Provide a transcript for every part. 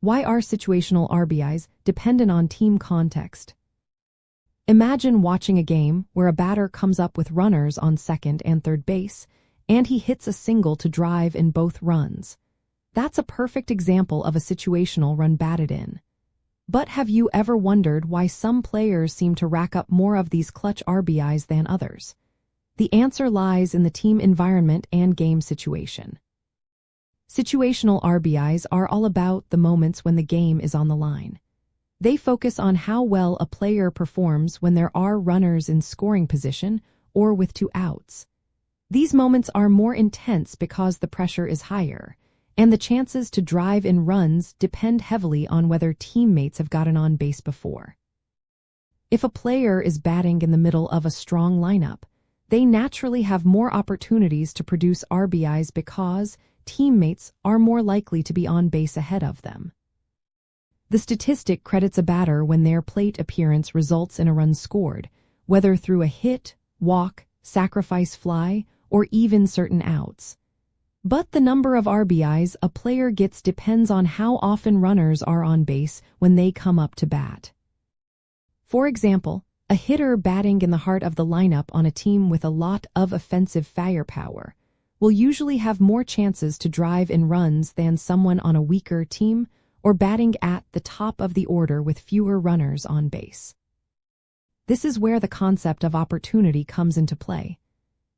Why are situational RBIs dependent on team context? Imagine watching a game where a batter comes up with runners on second and third base, and he hits a single to drive in both runs. That's a perfect example of a situational run batted in. But have you ever wondered why some players seem to rack up more of these clutch RBIs than others? The answer lies in the team environment and game situation. Situational RBIs are all about the moments when the game is on the line. They focus on how well a player performs when there are runners in scoring position or with 2 outs. These moments are more intense because the pressure is higher, and the chances to drive in runs depend heavily on whether teammates have gotten on base before. If a player is batting in the middle of a strong lineup, they naturally have more opportunities to produce RBIs because teammates are more likely to be on base ahead of them. The statistic credits a batter when their plate appearance results in a run scored, whether through a hit, walk, sacrifice fly, or even certain outs. But the number of RBIs a player gets depends on how often runners are on base when they come up to bat. For example, a hitter batting in the heart of the lineup on a team with a lot of offensive firepower will usually have more chances to drive in runs than someone on a weaker team or batting at the top of the order with fewer runners on base. This is where the concept of opportunity comes into play.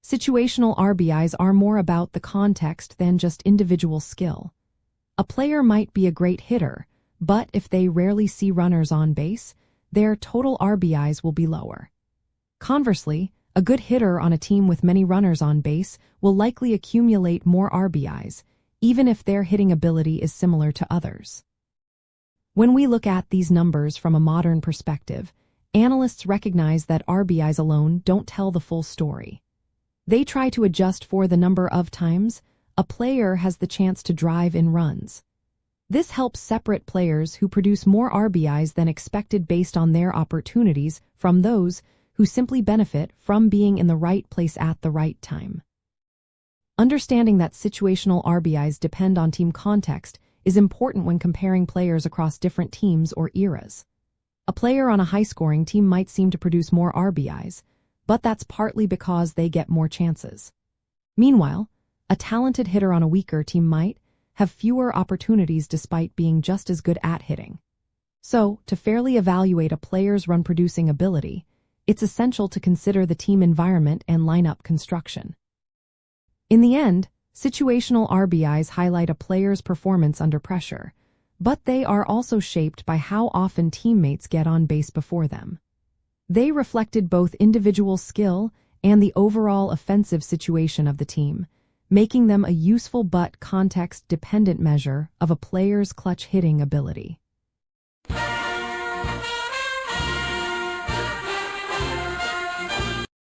Situational RBIs are more about the context than just individual skill. A player might be a great hitter, but if they rarely see runners on base, their total RBIs will be lower. Conversely, a good hitter on a team with many runners on base will likely accumulate more RBIs, even if their hitting ability is similar to others. When we look at these numbers from a modern perspective, analysts recognize that RBIs alone don't tell the full story. They try to adjust for the number of times a player has the chance to drive in runs. This helps separate players who produce more RBIs than expected based on their opportunities from those who simply benefit from being in the right place at the right time. Understanding that situational RBIs depend on team context is important when comparing players across different teams or eras. A player on a high-scoring team might seem to produce more RBIs, but that's partly because they get more chances. Meanwhile, a talented hitter on a weaker team might have fewer opportunities despite being just as good at hitting. So, to fairly evaluate a player's run-producing ability, it's essential to consider the team environment and lineup construction. In the end, situational RBIs highlight a player's performance under pressure, but they are also shaped by how often teammates get on base before them. They reflected both individual skill and the overall offensive situation of the team, making them a useful but context-dependent measure of a player's clutch hitting ability.